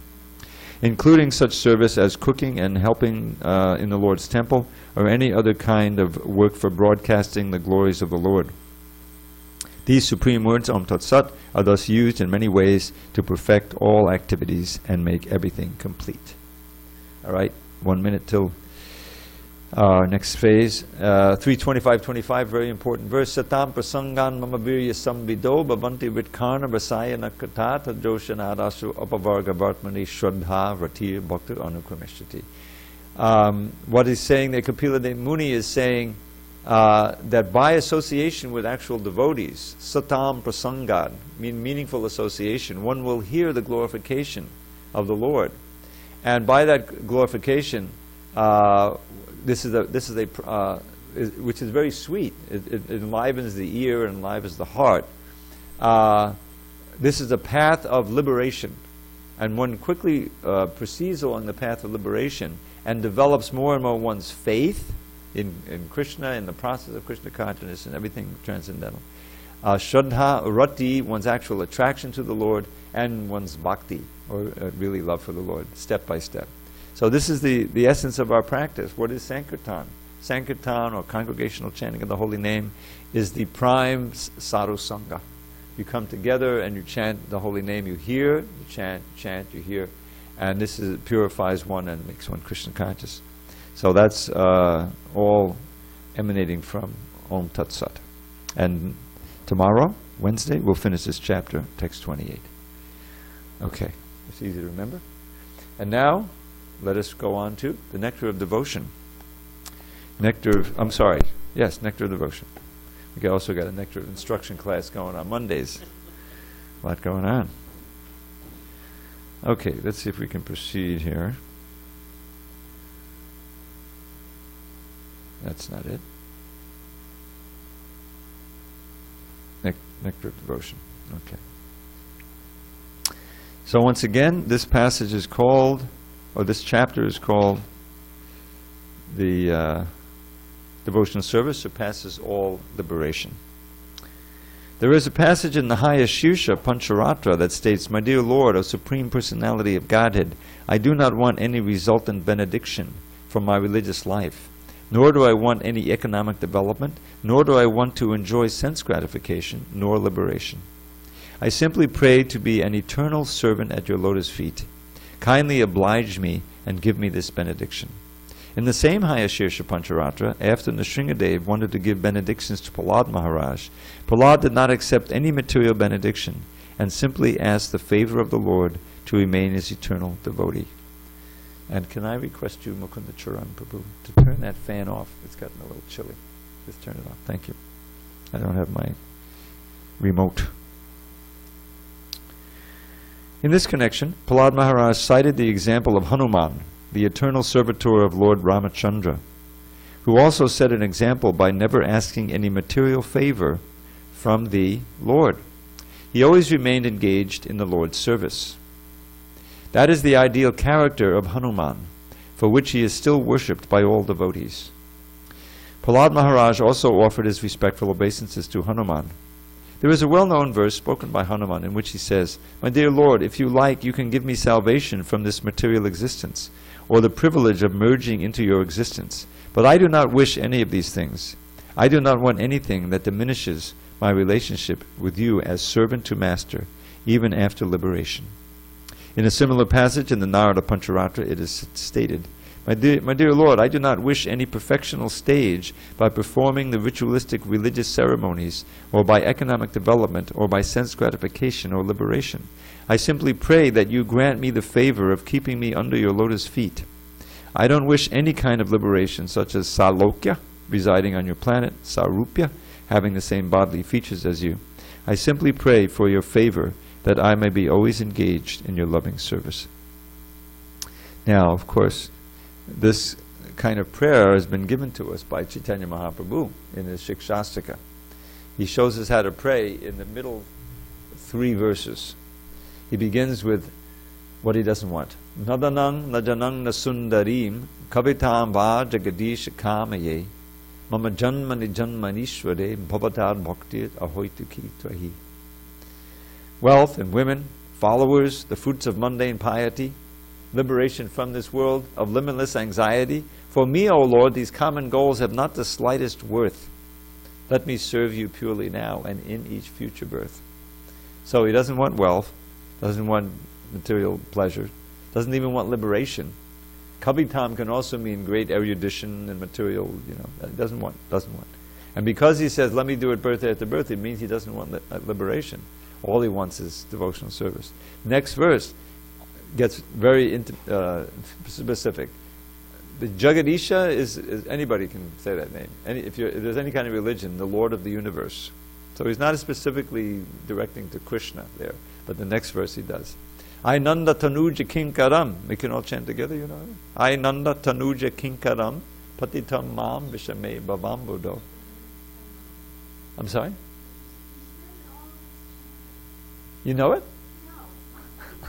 including such service as cooking and helping in the Lord's temple, or any other kind of work for broadcasting the glories of the Lord. These supreme words, Om Tat Sat, are thus used in many ways to perfect all activities and make everything complete. All right, 1 minute till our next phase. 3:25:25, very important verse. Satam prasangan mama virya samvido bhavanti vitkarna vasaya nakata tadoshanadasu apavarga vartmani shraddha ratir bhaktir anukrameshtati. What he's saying there, Kapila Dev Muni is saying that by association with actual devotees, satam prasangan, meaningful association, one will hear the glorification of the Lord. And by that glorification, this is which is very sweet. It enlivens the ear and enlivens the heart. This is a path of liberation, and one quickly proceeds along the path of liberation and develops more and more one's faith in Krishna, in the process of Krishna consciousness, and everything transcendental. Shraddha, rati, one's actual attraction to the Lord, and one's bhakti, or really love for the Lord, step by step. So this is the essence of our practice. What is Sankirtan? Sankirtan, or congregational chanting of the holy name, is the prime sadhu sangha. You come together and you chant the holy name. You hear, you chant, you hear, and this purifies one and makes one Krishna conscious. So that's all emanating from Om Tat Sat. And tomorrow, Wednesday, we'll finish this chapter, text 28. Okay, it's easy to remember. And now, let us go on to the nectar of devotion. Nectar of devotion. We also got a nectar of instruction class going on Mondays. A lot going on. Okay, let's see if we can proceed here. That's not it. Nectar of devotion. Okay. So once again, this passage is called, or this chapter is called, the devotional service surpasses all liberation. There is a passage in the highest Shirsha Pancharatra that states, "My dear Lord, O Supreme Personality of Godhead, I do not want any resultant benediction from my religious life, nor do I want any economic development, nor do I want to enjoy sense gratification, nor liberation. I simply pray to be an eternal servant at your lotus feet. Kindly oblige me and give me this benediction." In the same Hayashirsha Pancharatra, after Nrsingadev wanted to give benedictions to Prahlad Maharaj, Prahlad did not accept any material benediction and simply asked the favor of the Lord to remain his eternal devotee. And can I request you, Mukunda Charan Prabhu, to turn that fan off? It's gotten a little chilly. Just turn it off. Thank you. I don't have my remote. In this connection, Prahlad Maharaj cited the example of Hanuman, the eternal servitor of Lord Ramachandra, who also set an example by never asking any material favor from the Lord. He always remained engaged in the Lord's service. That is the ideal character of Hanuman, for which he is still worshipped by all devotees. Prahlad Maharaj also offered his respectful obeisances to Hanuman. There is a well-known verse spoken by Hanuman in which he says, "My dear Lord, if you like, you can give me salvation from this material existence, or the privilege of merging into your existence. But I do not wish any of these things. I do not want anything that diminishes my relationship with you as servant to master, even after liberation." In a similar passage in the Narada Pancharatra, it is stated, my dear Lord, I do not wish any perfectional stage by performing the ritualistic religious ceremonies, or by economic development, or by sense gratification or liberation. I simply pray that you grant me the favor of keeping me under your lotus feet. I don't wish any kind of liberation, such as Salokya, residing on your planet, Sarupya, having the same bodily features as you. I simply pray for your favor that I may be always engaged in your loving service. Now, of course, this kind of prayer has been given to us by Chaitanya Mahaprabhu in his Shikshastika. He shows us how to pray in the middle 3 verses. He begins with what he doesn't want. Nadanang najanang nasundarim kavitam va jagadish kamaye mama janmani janmanishware bhavatad bhaktir ahoituki tvahi. Wealth and women, followers, the fruits of mundane piety, liberation from this world of limitless anxiety. For me, O Lord, these common goals have not the slightest worth. Let me serve you purely now and in each future birth. So he doesn't want wealth, doesn't want material pleasure, doesn't even want liberation. Kavitam can also mean great erudition and material, doesn't want. And because he says, let me do it birth after birth, it means he doesn't want liberation. All he wants is devotional service. Next verse gets very specific. The Jagadisha is anybody can say that name. If there's any kind of religion, the Lord of the universe. So he's not specifically directing to Krishna there, but the next verse he does. I Nanda Tanuja Kinkaram. We can all chant together, I Nanda Tanuja Kinkaram Patitam Mam Vishame Bhavambudo. I'm sorry? You know it? No.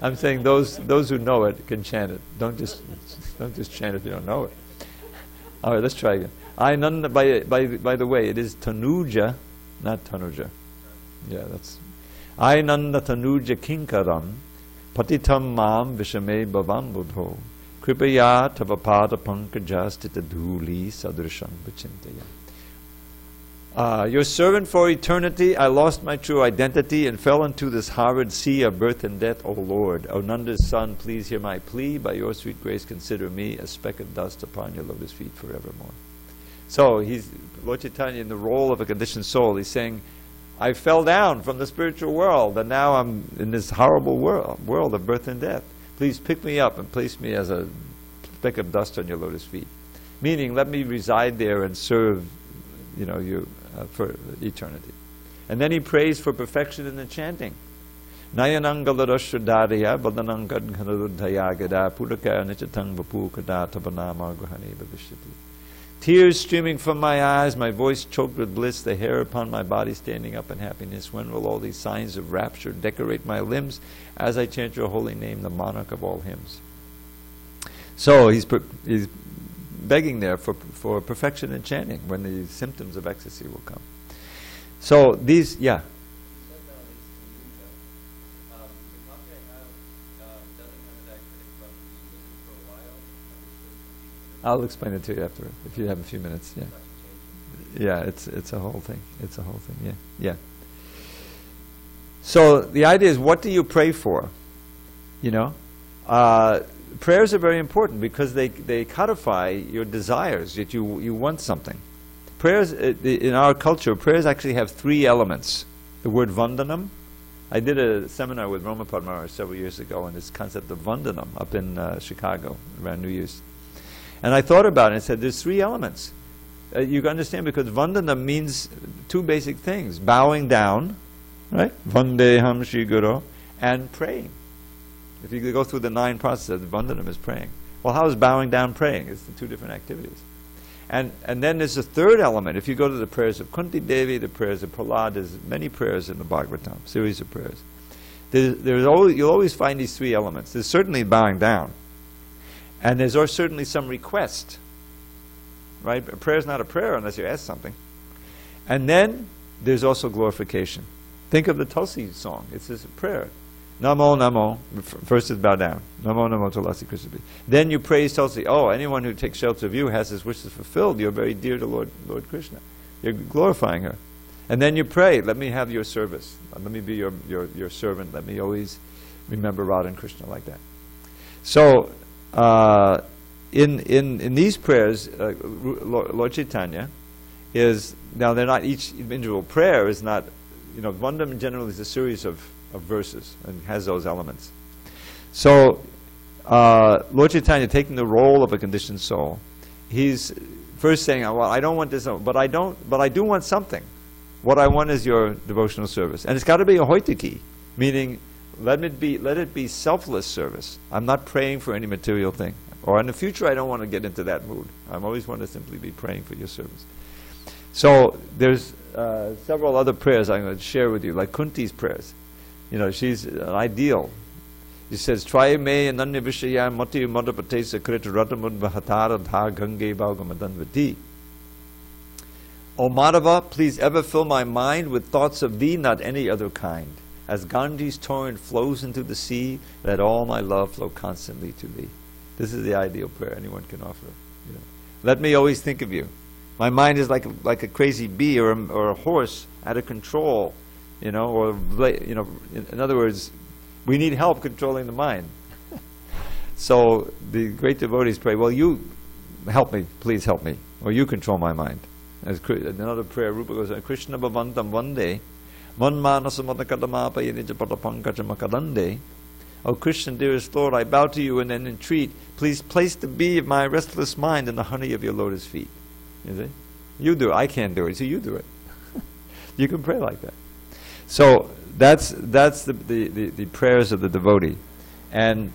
I'm saying those who know it can chant it. Don't just chant it if you don't know it. All right, let's try again. I Nanda. By the way, it is Tanuja, not Tanuja. Yeah, that's. I Nanda Tanuja Kinkaram Patitam Mam Vishame Bhavambudho Kripaya Tavapada Pankajastita Dhuli Sadrisham Vichintaya. Your servant for eternity, I lost my true identity and fell into this horrid sea of birth and death, O Lord. O Nanda's son, please hear my plea. By your sweet grace, consider me a speck of dust upon your lotus feet forevermore. So, Lord Chaitanya, in the role of a conditioned soul, he's saying, I fell down from the spiritual world, and now I'm in this horrible world of birth and death. Please pick me up and place me as a speck of dust on your lotus feet. Meaning, let me reside there and serve, you for eternity. And then he prays for perfection in the chanting. Nayanangalarashadariya badanangadhanarudhayagada puraka nichatang vapukada tabanama guhani bhavishati. Tears streaming from my eyes, my voice choked with bliss, the hair upon my body standing up in happiness. When will all these signs of rapture decorate my limbs as I chant your holy name, the monarch of all hymns? So he's begging there for perfection in chanting when the symptoms of ecstasy will come. So these, yeah. I'll explain it to you after, if you have a few minutes. Yeah, yeah. It's a whole thing. It's a whole thing. Yeah, yeah. So the idea is, what do you pray for? Prayers are very important because they codify your desires, that you want something. Prayers, in our culture, prayers actually have 3 elements. The word vandanam, I did a seminar with Roma Padmara several years ago on this concept of Vandanam up in Chicago around New Year's. And I thought about it and said, there's 3 elements. You can understand, because Vandanam means 2 basic things. Bowing down, right? Vandeham Shri Guru, and praying. If you go through the 9 processes, Vandanam is praying. Well, how is bowing down praying? It's the 2 different activities. And then there's a 3rd element. If you go to the prayers of Kunti Devi, the prayers of Prahlad, there's many prayers in the Bhagavatam, series of prayers. You'll always find these 3 elements. There's certainly bowing down. And there's certainly some request. Right? A prayer is not a prayer unless you ask something. And then there's also glorification. Think of the Tulsi song. It's just a prayer. Namo, Namo. First is bow down. Namo, Namo, Tulasi Krishna. Then you praise Tulsi. Oh, anyone who takes shelter of you has his wishes fulfilled. You're very dear to Lord Krishna. You're glorifying her. And then you pray, let me have your service. Let me be your servant. Let me always remember Radha and Krishna like that. So, in these prayers, Lord Chaitanya is, now they're not, each individual prayer is not, Vandam generally is a series of verses and has those elements. So, Lord Chaitanya, taking the role of a conditioned soul, he's first saying, well, I don't want this, but I do want something. What I want is your devotional service. And it's got to be a hoitaki, meaning let it be selfless service. I'm not praying for any material thing. Or in the future, I don't want to get into that mood. I always want to simply be praying for your service. So there's several other prayers I'm going to share with you, like Kunti's prayers. She's an ideal. He says, Try me ananya vishaya mati madapatesa krit ratamud vahatara dha gange bhagamadanvati. O Madhava, please ever fill my mind with thoughts of thee, not any other kind. As Ganges torrent flows into the sea, let all my love flow constantly to thee. This is the ideal prayer anyone can offer. Let me always think of you. My mind is like a crazy bee or a horse out of control, in other words, we need help controlling the mind. So the great devotees pray, well, you help me, please help me, or you control my mind. As another prayer, Rupa goes, Krishna bhavantam vande, manmanasamadakadamapayanijapadapangkajamakadande. O Krishna, dearest Lord, I bow to you and then entreat, please place the bee of my restless mind in the honey of your lotus feet. You see? You do it. I can't do it, so you do it. You can pray like that. So that's the prayers of the devotee. And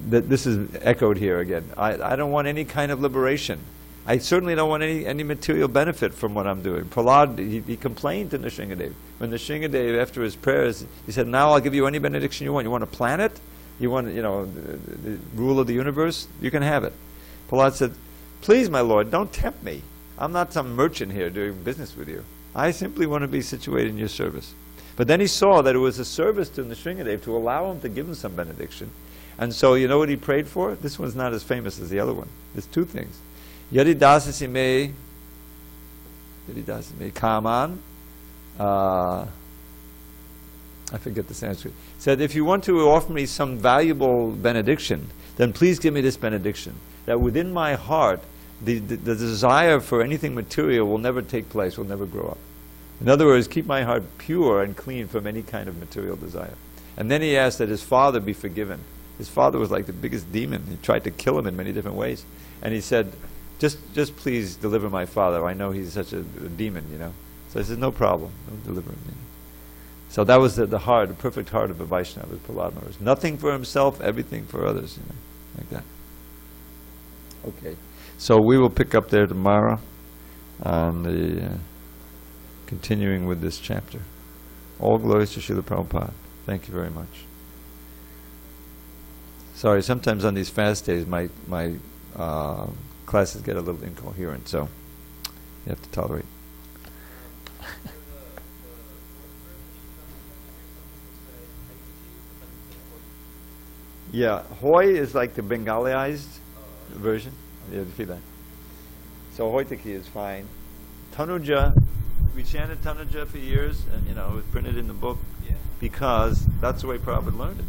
this is echoed here again. I don't want any kind of liberation. I certainly don't want any material benefit from what I'm doing. Prahlad, he complained to Nrsingadev. When Nrsingadev, after his prayers, he said, now I'll give you any benediction you want. You want a planet? You want, the rule of the universe? You can have it. Prahlad said, please, my Lord, don't tempt me. I'm not some merchant here doing business with you. I simply want to be situated in your service. But then he saw that it was a service to Nrsingadev to allow him to give him some benediction. And so, you know what he prayed for? This one's not as famous as the other one. There's 2 things. Yadi dasasi me kaman. I forget the Sanskrit. Said, if you want to offer me some valuable benediction, then please give me this benediction. That within my heart, the desire for anything material will never take place, will never grow up. In other words, keep my heart pure and clean from any kind of material desire. And then he asked that his father be forgiven. His father was like the biggest demon. He tried to kill him in many different ways. And he said, just please deliver my father. I know he's such a demon, So I said, no problem. Don't deliver him. So that was the heart, the perfect heart of a Vaishnava, was Prahlad Maharaj. Nothing for himself, everything for others, like that. Okay. So we will pick up there tomorrow on the continuing with this chapter. All glories to Srila Prabhupada. Thank you very much. Sorry, sometimes on these fast days my classes get a little incoherent, so you have to tolerate. Yeah, Hoy is like the Bengalicized version. Yeah, you feel that. So Hoitaki is fine. Tanuja, we chanted Tanuja for years, and it was printed in the book because that's the way Prabhupada learned it.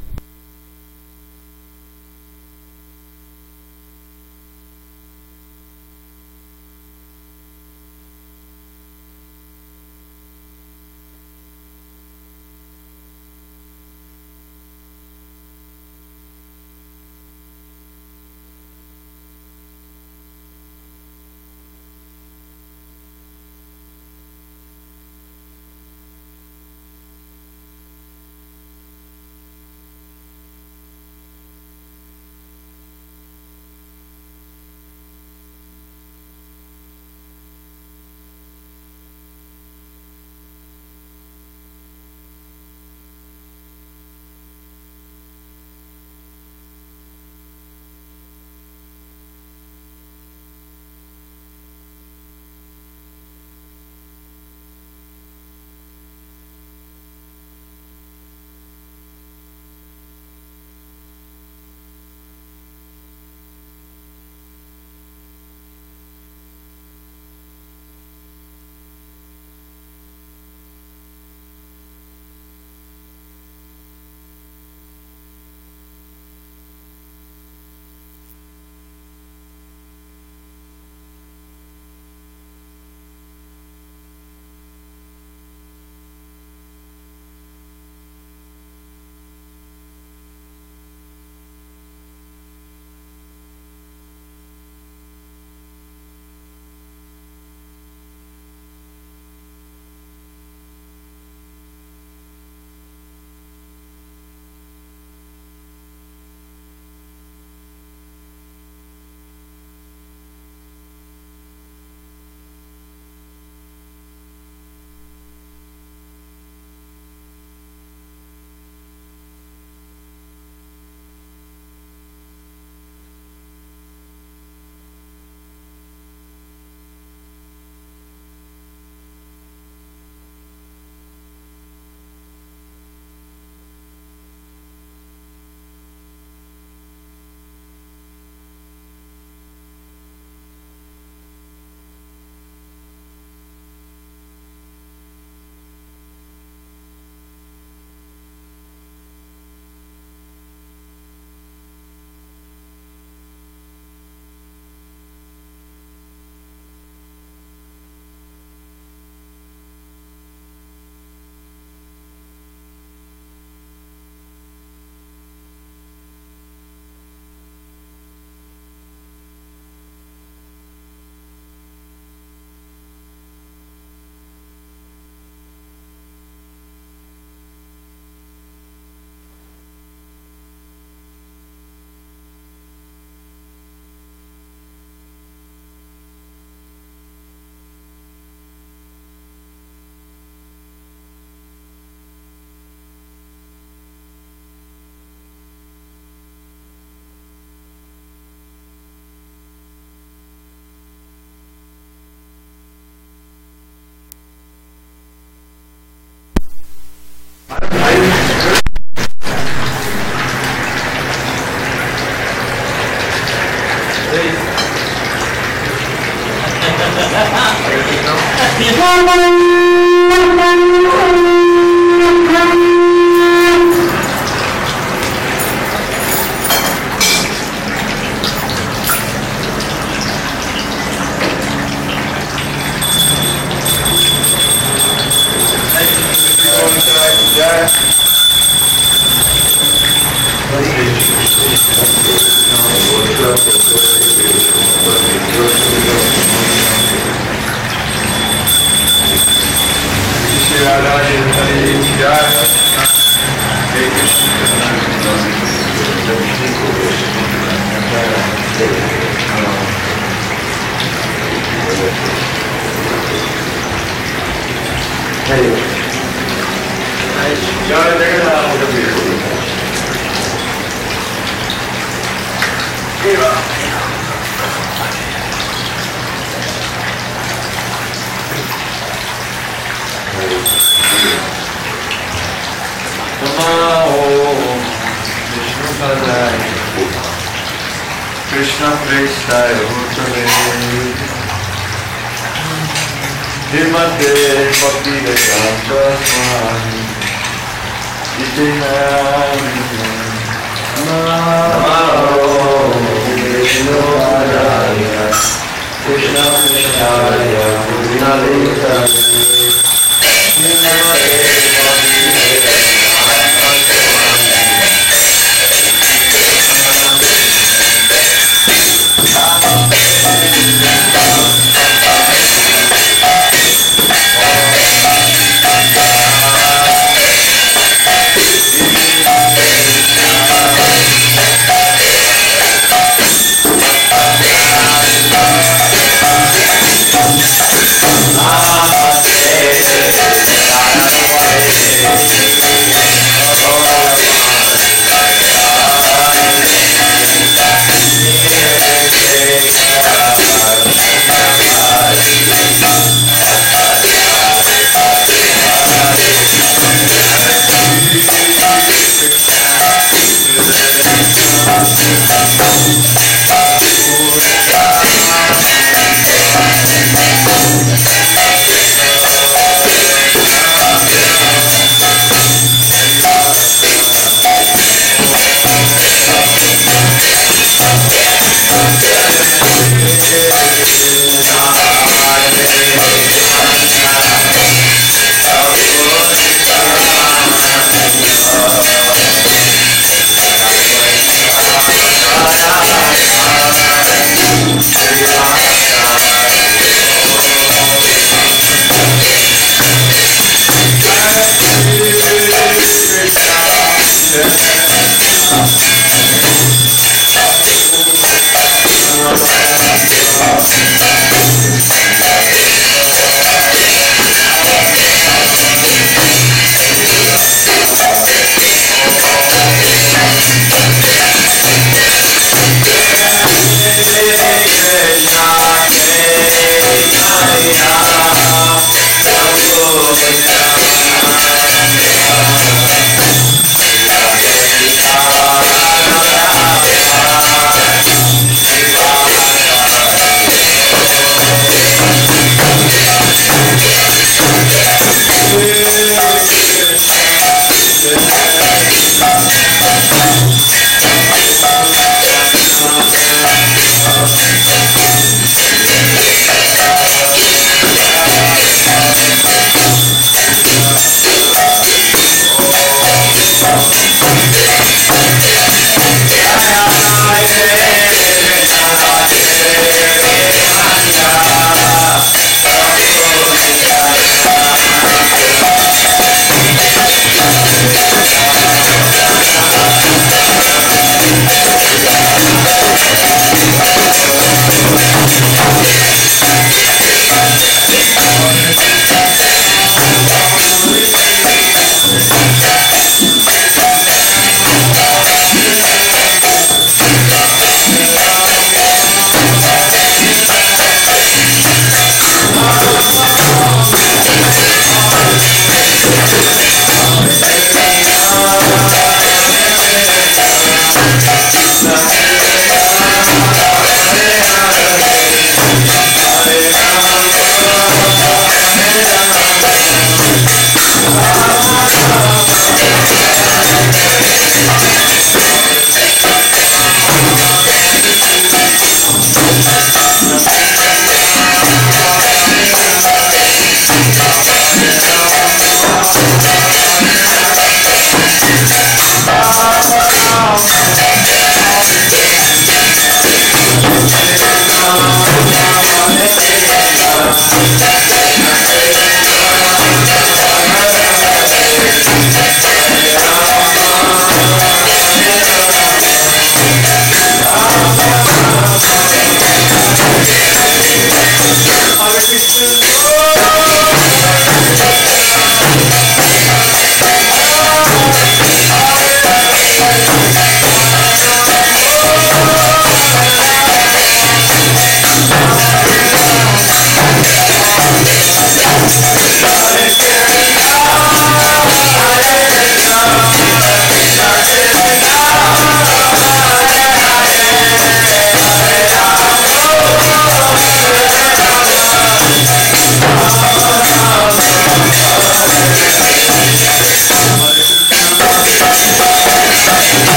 Krishna Prestaya Bhutale Himate Bhakti Vedanta Swami Itinami Namo Vishnu Padaya Krishna Prestaya Bhutale Himate Bhakti Vedanta Swami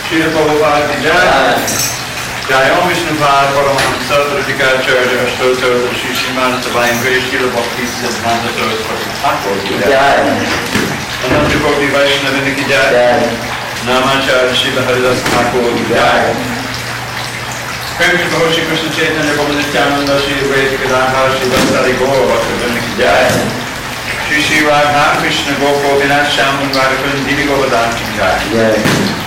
Srila Prabhupada ki jai. Jai Om Vishnupada Paramahamsa Dravida Prabhu Ashtotra Shri Srimad Divine Grace Srila Bhakti Siddhanta Saraswati Thakur ki jai. Ananta Koti Vaishnavini ki jai. Namacharya Srila Haridas Thakur ki jai. Prem Prabhu Shri Krishna Chaitanya Prabhu Nityananda Shri Advaita Gadadhar Shri Vasari Gaur Bhaktivinoda ki jai. Shri Shri Radha Krishna Gopal Vinath Shaman Radhakund Devi Govardhan ki jai.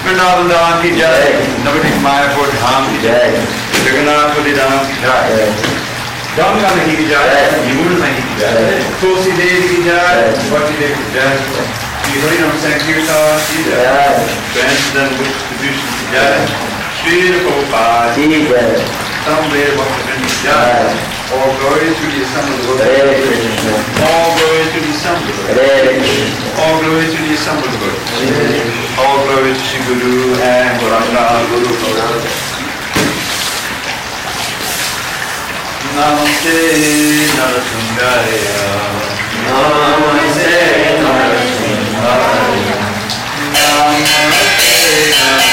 Vrindavan Dham ki jai. Navadip Mayapur Dham ki jai. Jagannath Puri Dham ki jai. Damgana ki jai. Yamuna Mahi ki jai. Tulsi Devi ki jai. Bhakti Devi ki jai. Shri Harinam Sankirtan ki jai. Transcendental Distribution ki jai. Shri Prabhupada ki jai. Samveda Bhaktivinoda ki jai. All glory to the Son of the Lord. All glory to the Son of the Lord. All glory to the Son of the Lord. All glory to Shri Guru and Gauranga Guru Gauranga. Namaste Narasundaya. Namaste Narasundaya. Namaste Namaste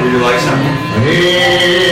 Would you like some?